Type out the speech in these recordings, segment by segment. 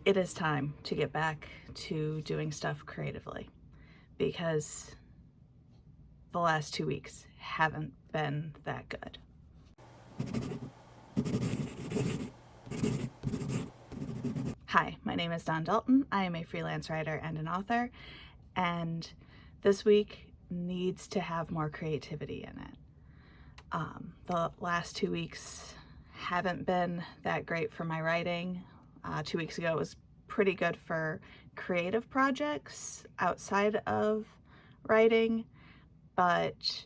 it is time to get back to doing stuff creatively because the last 2 weeks haven't been that good. Hi, my name is Dawn Dalton. I am a freelance writer and an author, and this week needs to have more creativity in it. The last 2 weeks haven't been that great for my writing. 2 weeks ago it was pretty good for creative projects outside of writing, but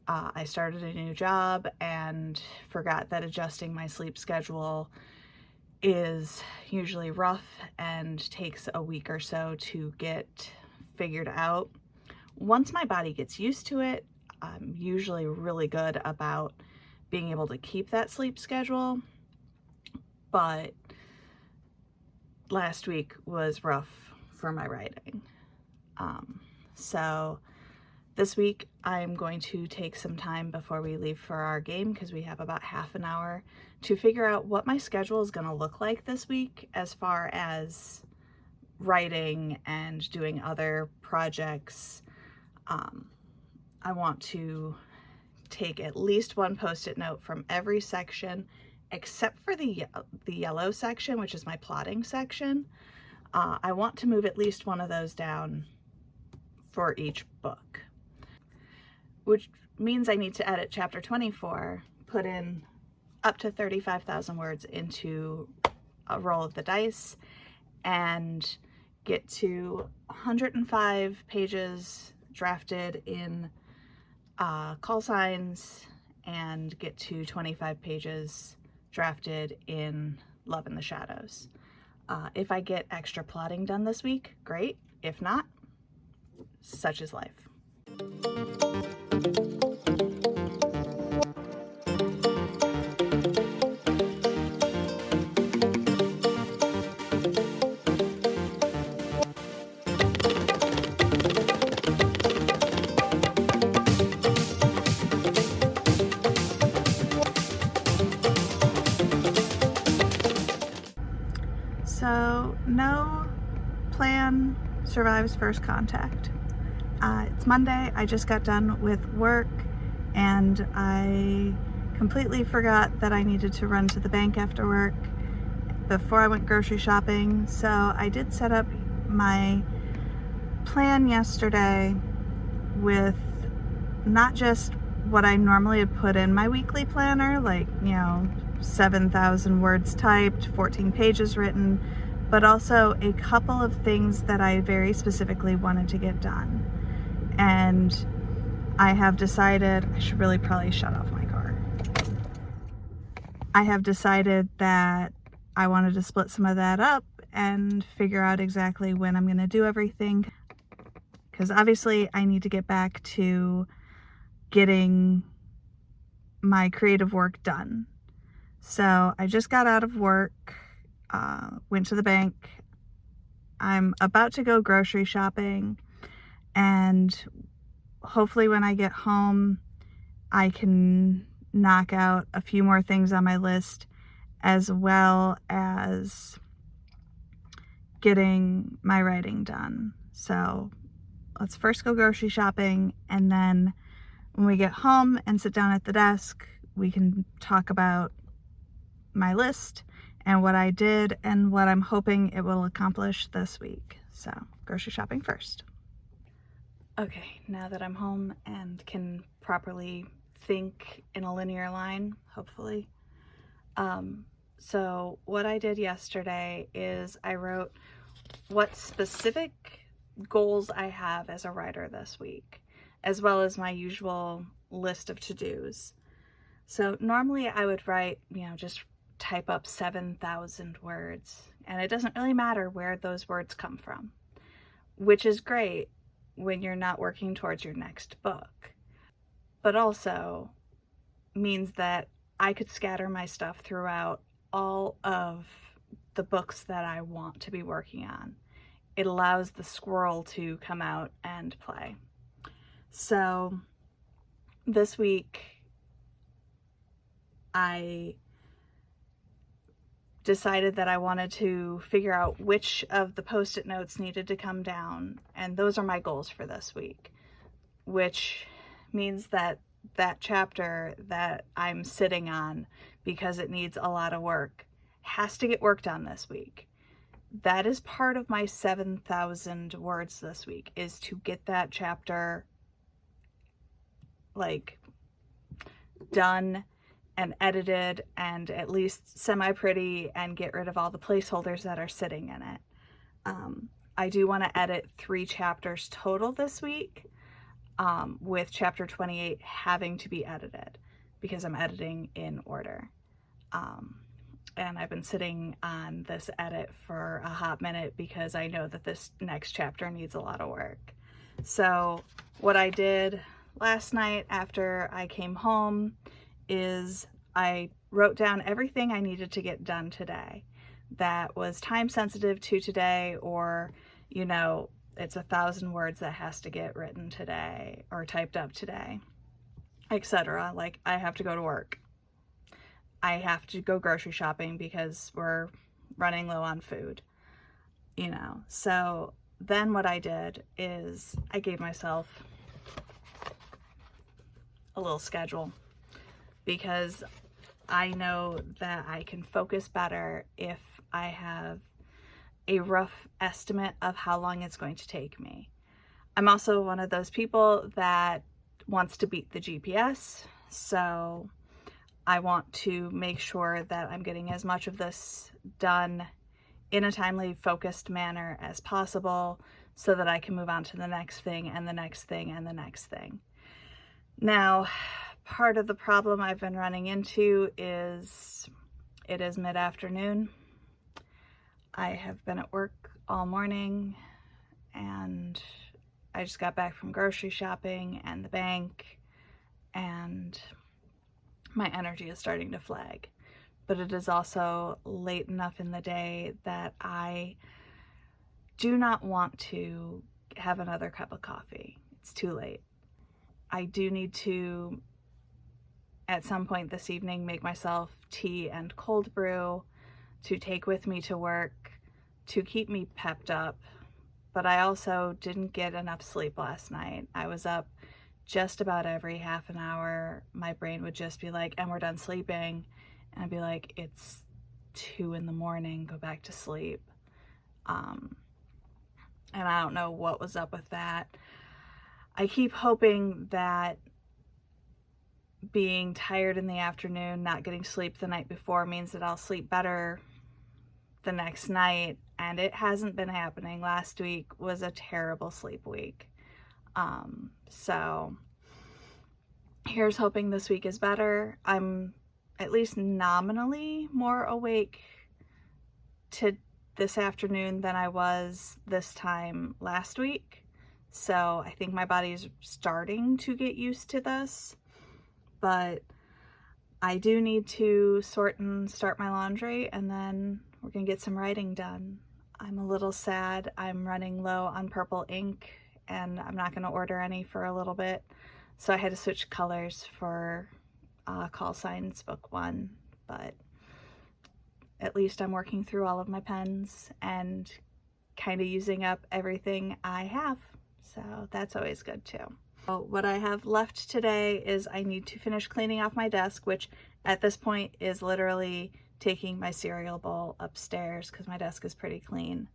I started a new job and forgot that adjusting my sleep schedule is usually rough and takes a week or so to get figured out. Once my body gets used to it, I'm usually really good about being able to keep that sleep schedule, but last week was rough for my writing. So this week I'm going to take some time before we leave for our game, because we have about half an hour, to figure out what my schedule is going to look like this week as far as writing and doing other projects. I want to take at least one post-it note from every section except for the yellow section, which is my plotting section. I want to move at least one of those down for each book, which means I need to edit chapter 24, put in up to 35,000 words into a roll of the dice, and get to 105 pages drafted in call signs, and get to 25 pages drafted in Love in the Shadows. If I get extra plotting done this week, great. If not, such is life. So no plan survives first contact. It's Monday. I just got done with work and I completely forgot that I needed to run to the bank after work before I went grocery shopping. So I did set up my plan yesterday with not just what I normally would put in my weekly planner, like, 7,000 words typed, 14 pages written, but also a couple of things that I very specifically wanted to get done. And I have decided, I should really probably shut off my car. I have decided that I wanted to split some of that up and figure out exactly when I'm going to do everything, because obviously I need to get back to getting my creative work done. So I just got out of work, went to the bank. I'm about to go grocery shopping, and hopefully when I get home, I can knock out a few more things on my list, as well as getting my writing done. So let's first go grocery shopping, and then when we get home and sit down at the desk, we can talk about my list and what I did and what I'm hoping it will accomplish this week. So grocery shopping first. Okay, now that I'm home and can properly think in a linear line, hopefully. So what I did yesterday is I wrote what specific goals I have as a writer this week, as well as my usual list of to-dos. So normally I would write, just type up 7,000 words, and it doesn't really matter where those words come from, which is great when you're not working towards your next book, but also means that I could scatter my stuff throughout all of the books that I want to be working on. It allows the squirrel to come out and play. So this week I decided that I wanted to figure out which of the post-it notes needed to come down, and those are my goals for this week, which means that that chapter that I'm sitting on because it needs a lot of work has to get worked on this week. That is part of my 7,000 words this week, is to get that chapter like done and edited and at least semi-pretty, and get rid of all the placeholders that are sitting in it. I do want to edit 3 chapters total this week, with chapter 28 having to be edited because I'm editing in order. And I've been sitting on this edit for a hot minute because I know that this next chapter needs a lot of work. So what I did last night after I came home is I wrote down everything I needed to get done today that was time sensitive to today, or, you know, it's 1,000 words that has to get written today or typed up today, etc. Like, I have to go to work. I have to go grocery shopping because we're running low on food, you know. So then what I did is I gave myself a little schedule, because I know that I can focus better if I have a rough estimate of how long it's going to take me. I'm also one of those people that wants to beat the GPS, so I want to make sure that I'm getting as much of this done in a timely, focused manner as possible so that I can move on to the next thing and the next thing and the next thing. Now, part of the problem I've been running into is it is mid-afternoon. I have been at work all morning, and I just got back from grocery shopping and the bank, and my energy is starting to flag. But it is also late enough in the day that I do not want to have another cup of coffee. It's too late. I do need to, at some point this evening, make myself tea and cold brew to take with me to work to keep me pepped up. But I also didn't get enough sleep last night. I was up just about every half an hour. My brain would just be like, and we're done sleeping. And I'd be like, it's 2 a.m, go back to sleep. And I don't know what was up with that. I keep hoping that being tired in the afternoon, not getting sleep the night before, means that I'll sleep better the next night, and it hasn't been happening. Last week was a terrible sleep week. So here's hoping this week is better. I'm at least nominally more awake to this afternoon than I was this time last week. So I think my body's starting to get used to this, but I do need to sort and start my laundry, and then we're gonna get some writing done. I'm a little sad. I'm running low on purple ink, and I'm not gonna order any for a little bit. So I had to switch colors for Call Signs Book 1, but at least I'm working through all of my pens and kind of using up everything I have. So that's always good too. So what I have left today is I need to finish cleaning off my desk, which at this point is literally taking my cereal bowl upstairs because my desk is pretty clean.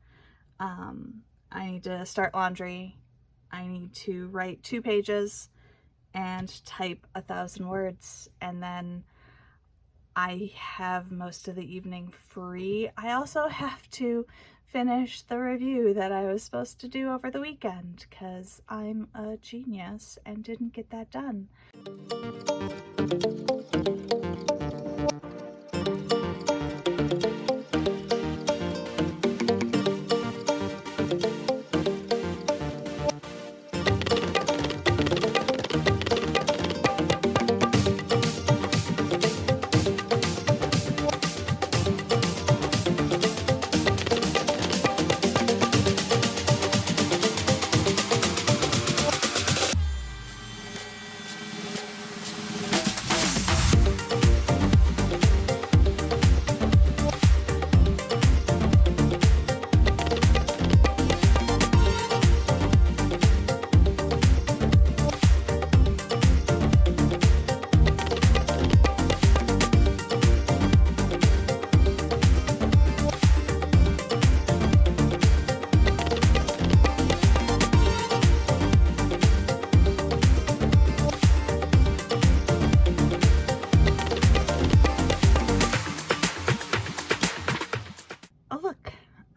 I need to start laundry. I need to write 2 pages and type 1,000 words, and then I have most of the evening free. I also have to finish the review that I was supposed to do over the weekend because I'm a genius and didn't get that done.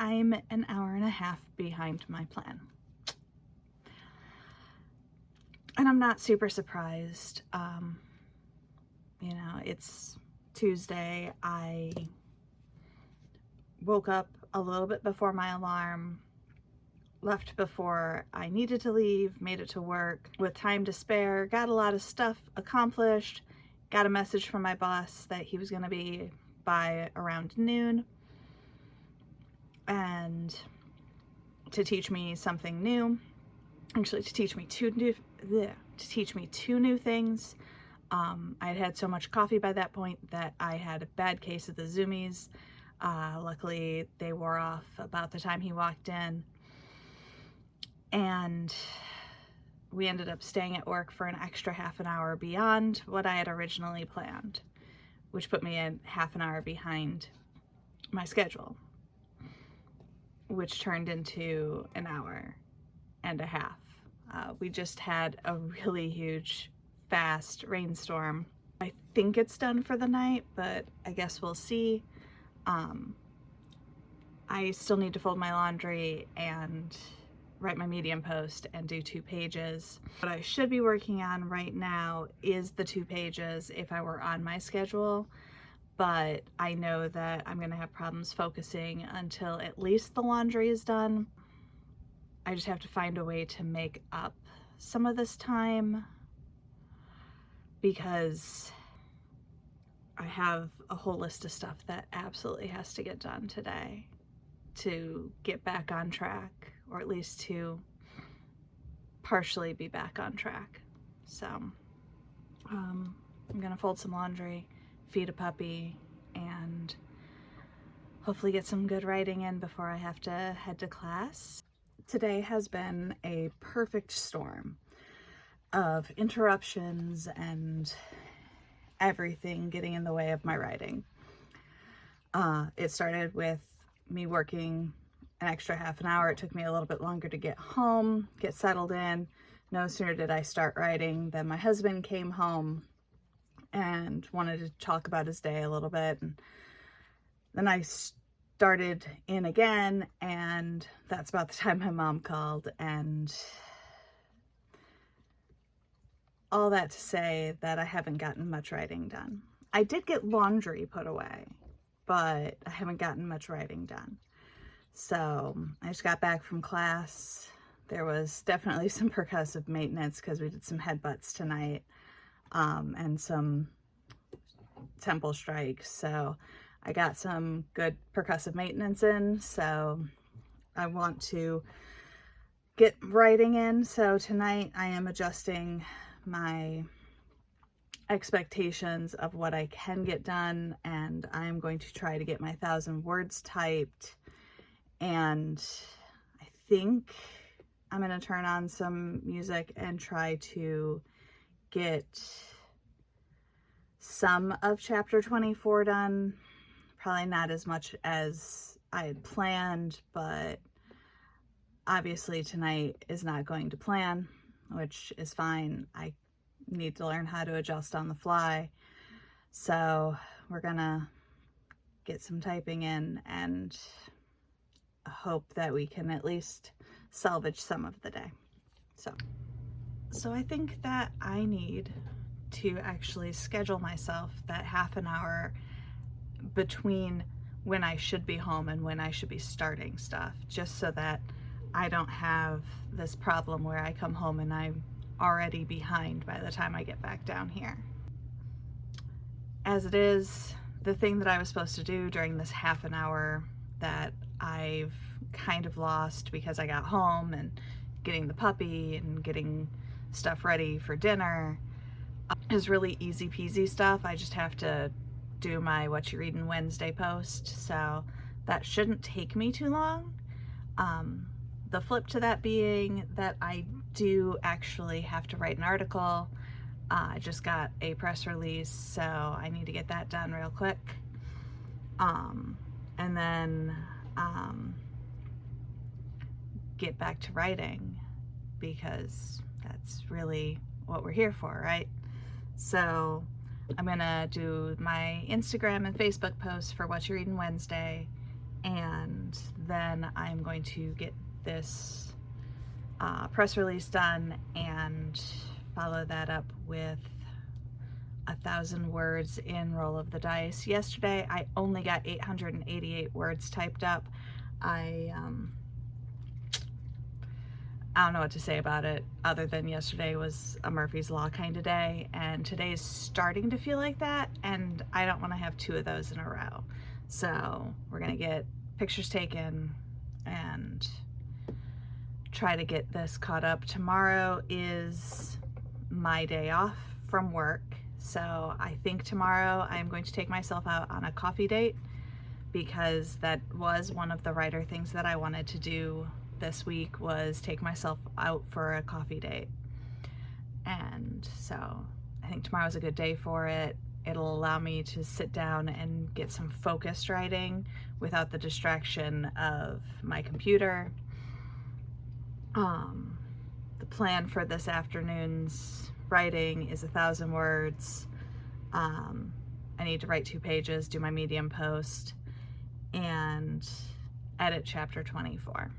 I'm an hour and a half behind my plan. And I'm not super surprised. You know, it's Tuesday. I woke up a little bit before my alarm, left before I needed to leave, made it to work with time to spare, got a lot of stuff accomplished, got a message from my boss that he was going to be by around noon and to teach me something new, actually to teach me two new things. I'd had so much coffee by that point that I had a bad case of the zoomies. Luckily they wore off about the time he walked in, and we ended up staying at work for an extra half an hour beyond what I had originally planned, which put me a half an hour behind my schedule, which turned into an hour and a half. We just had a really huge, fast rainstorm. I think it's done for the night, but I guess we'll see. I still need to fold my laundry and write my Medium post and do 2 pages. What I should be working on right now is the 2 pages if I were on my schedule, but I know that I'm gonna have problems focusing until at least the laundry is done. I just have to find a way to make up some of this time because I have a whole list of stuff that absolutely has to get done today to get back on track, or at least to partially be back on track. So I'm gonna fold some laundry, feed a puppy, and hopefully get some good writing in before I have to head to class. Today has been a perfect storm of interruptions and everything getting in the way of my writing. It started with me working an extra half an hour. It took me a little bit longer to get home, get settled in. No sooner did I start writing than my husband came home and wanted to talk about his day a little bit. And then I started in again, and that's about the time my mom called. And all that to say that I haven't gotten much writing done. I did get laundry put away, but I haven't gotten much writing done. So I just got back from class. There was definitely some percussive maintenance because we did some headbutts tonight, and some temple strikes. So I got some good percussive maintenance in. So I want to get writing in. So tonight I am adjusting my expectations of what I can get done, and I'm going to try to get my 1,000 words typed. And I think I'm going to turn on some music and try to get some of chapter 24 done. Probably not as much as I had planned, but obviously tonight is not going to plan, which is fine. I need to learn how to adjust on the fly. So we're gonna get some typing in and hope that we can at least salvage some of the day. So I think that I need to actually schedule myself that half an hour between when I should be home and when I should be starting stuff, just so that I don't have this problem where I come home and I'm already behind by the time I get back down here. As it is, the thing that I was supposed to do during this half an hour that I've kind of lost because I got home and getting the puppy and getting stuff ready for dinner is really easy peasy stuff. I just have to do my What You Readin' Wednesday post, so that shouldn't take me too long. The flip to that being that I do actually have to write an article. I just got a press release, so I need to get that done real quick. And then get back to writing, because that's really what we're here for, right? So I'm gonna do my Instagram and Facebook posts for What You Readin' Wednesday, and then I'm going to get this press release done and follow that up with 1,000 words in Roll of the Dice. Yesterday I only got 888 words typed up. I don't know what to say about it other than yesterday was a Murphy's Law kind of day, and today is starting to feel like that, and I don't want to have 2 of those in a row. So we're gonna get pictures taken and try to get this caught up. Tomorrow is my day off from work, so I think tomorrow I'm going to take myself out on a coffee date, because that was one of the writer things that I wanted to do this week, was take myself out for a coffee date. And so I think tomorrow's a good day for it. It'll allow me to sit down and get some focused writing without the distraction of my computer. The plan for this afternoon's writing is 1,000 words. I need to write 2 pages, do my Medium post, and edit chapter 24.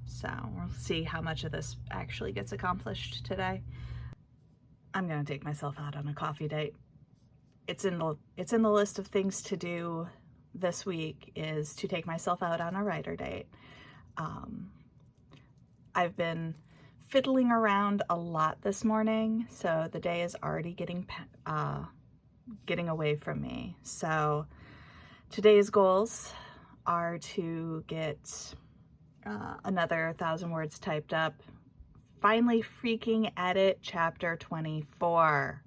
So we'll see how much of this actually gets accomplished today. I'm gonna take myself out on a coffee date. It's in the list of things to do this week, is to take myself out on a writer date. I've been fiddling around a lot this morning, so the day is already getting away from me. So today's goals are to get another 1,000 words typed up, finally freaking edit chapter 24,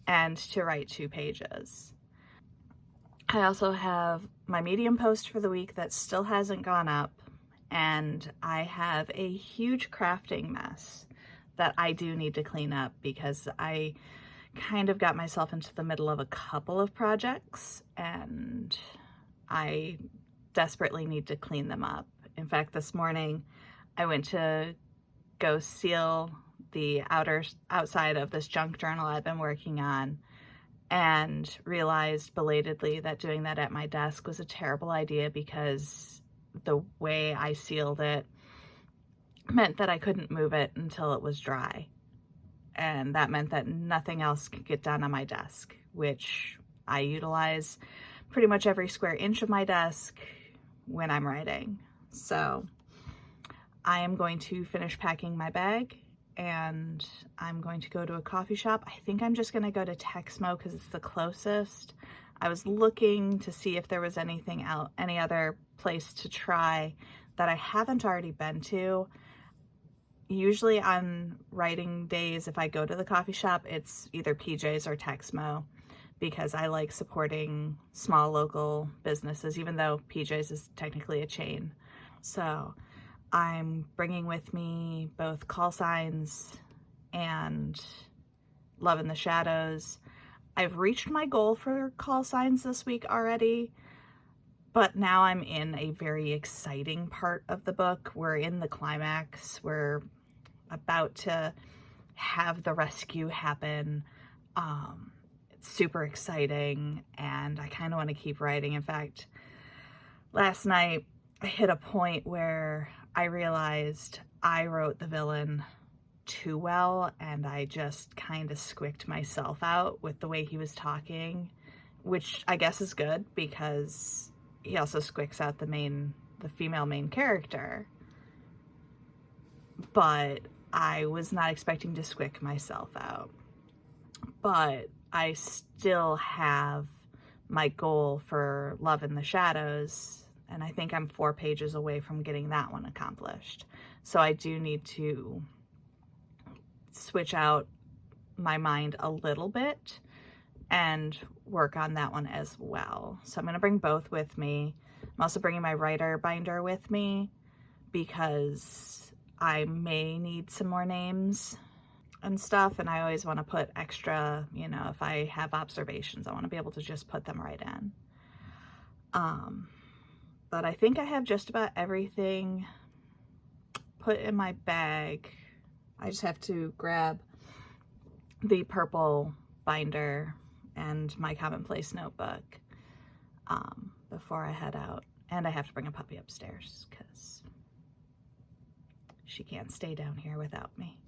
and to write 2 pages. I also have my Medium post for the week that still hasn't gone up, and I have a huge crafting mess that I do need to clean up, because I kind of got myself into the middle of a couple of projects and I desperately need to clean them up. In fact, this morning I went to go seal the outside of this junk journal I've been working on, and realized belatedly that doing that at my desk was a terrible idea, because the way I sealed it meant that I couldn't move it until it was dry. And that meant that nothing else could get done on my desk, which I utilize pretty much every square inch of my desk when I'm writing. So I am going to finish packing my bag, and I'm going to go to a coffee shop. I think I'm just going to go to Texmo because it's the closest. I was looking to see if there was anything else, any other place to try that I haven't already been to. Usually on writing days, if I go to the coffee shop, it's either PJ's or Texmo, because I like supporting small local businesses, even though PJ's is technically a chain. So I'm bringing with me both Call Signs and Love in the Shadows. I've reached my goal for Call Signs this week already, but now I'm in a very exciting part of the book. We're in the climax. We're about to have the rescue happen. It's super exciting, and I kind of want to keep writing. In fact, last night I hit a point where I realized I wrote the villain too well, and I just kind of squicked myself out with the way he was talking, which I guess is good, because he also squicks out the female main character. But I was not expecting to squick myself out. But I still have my goal for Love in the Shadows, and I think I'm 4 pages away from getting that one accomplished. So I do need to switch out my mind a little bit and work on that one as well. So I'm going to bring both with me. I'm also bringing my writer binder with me, because I may need some more names and stuff, and I always want to put extra, you know, if I have observations, I want to be able to just put them right in. But I think I have just about everything put in my bag. I just have to grab the purple binder and my commonplace notebook before I head out. And I have to bring a puppy upstairs because she can't stay down here without me.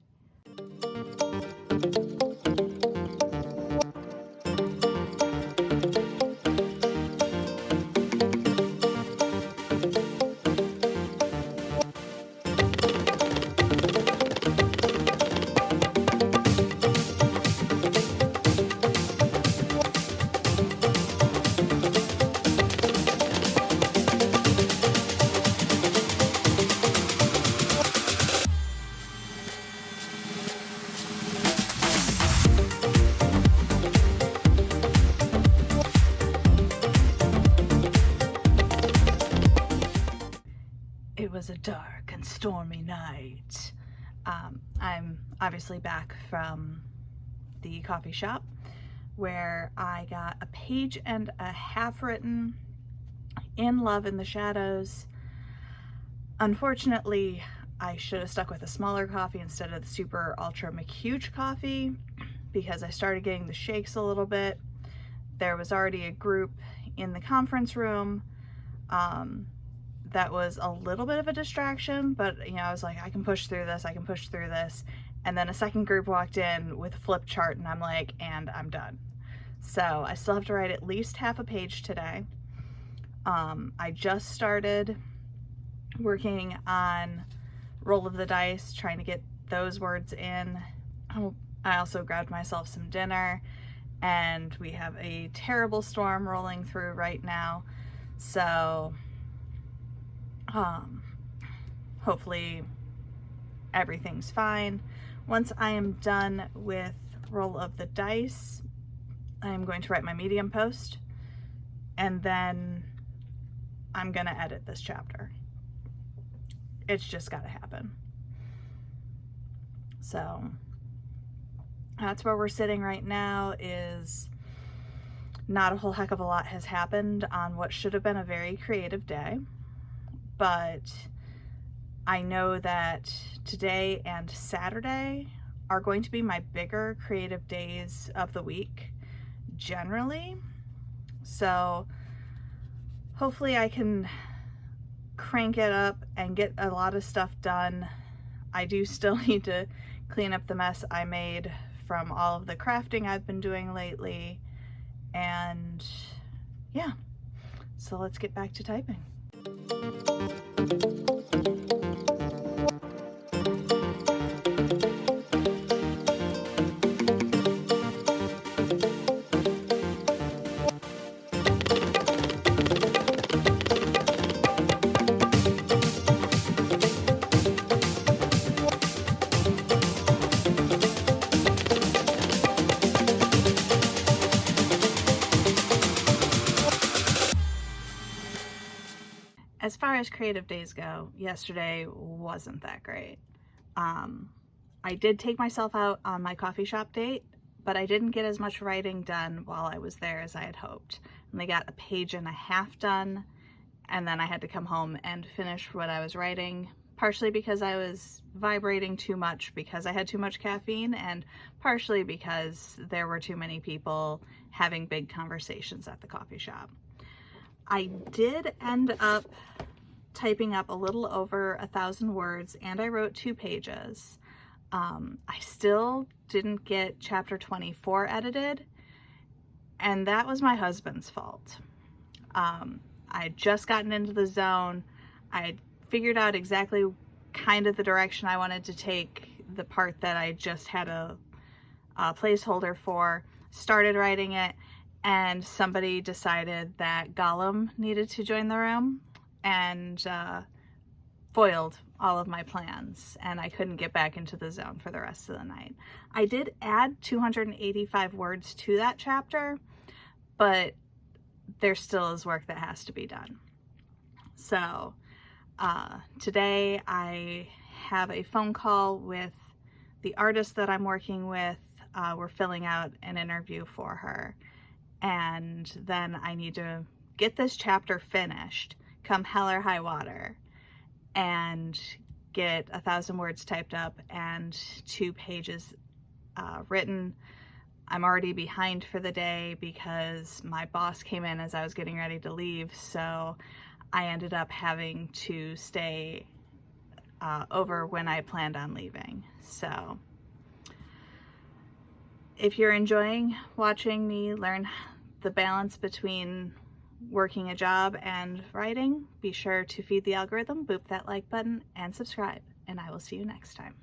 It was a dark and stormy night. I'm obviously back from the coffee shop where I got a page and a half written, In Love in the Shadows. Unfortunately, I should have stuck with a smaller coffee instead of the super ultra McHuge coffee because I started getting the shakes a little bit. There was already a group in the conference room that was a little bit of a distraction, but I was like, I can push through this, I can push through this. And then a second group walked in with a flip chart and I'm like, and I'm done. So I still have to write at least half a page today. I just started working on Roll of the Dice, trying to get those words in. I also grabbed myself some dinner, and we have a terrible storm rolling through right now. So hopefully everything's fine. Once I am done with Roll of the Dice, I'm going to write my Medium post, and then I'm gonna edit this chapter. It's just gotta happen. So that's where we're sitting right now. Is not a whole heck of a lot has happened on what should have been a very creative day, but I know that today and Saturday are going to be my bigger creative days of the week generally. So hopefully I can crank it up and get a lot of stuff done. I do still need to clean up the mess I made from all of the crafting I've been doing lately. And yeah, so let's get back to typing. As far as creative days go, yesterday wasn't that great. I did take myself out on my coffee shop date, but I didn't get as much writing done while I was there as I had hoped. And I got a page and a half done, and then I had to come home and finish what I was writing, partially because I was vibrating too much because I had too much caffeine, and partially because there were too many people having big conversations at the coffee shop. I did end up typing up a little over 1,000 words, and I wrote 2 pages. I still didn't get chapter 24 edited, and that was my husband's fault. I had just gotten into the zone. I had figured out exactly kind of the direction I wanted to take the part that I just had a placeholder for, started writing it, and somebody decided that Gollum needed to join the room and foiled all of my plans, and I couldn't get back into the zone for the rest of the night. I did add 285 words to that chapter, but there still is work that has to be done. So today I have a phone call with the artist that I'm working with. We're filling out an interview for her, and then I need to get this chapter finished come hell or high water and get 1,000 words typed up and 2 pages written. I'm already behind for the day because my boss came in as I was getting ready to leave, so I ended up having to stay over when I planned on leaving. So if you're enjoying watching me learn the balance between working a job and writing, be sure to feed the algorithm, boop that like button, and subscribe, and I will see you next time.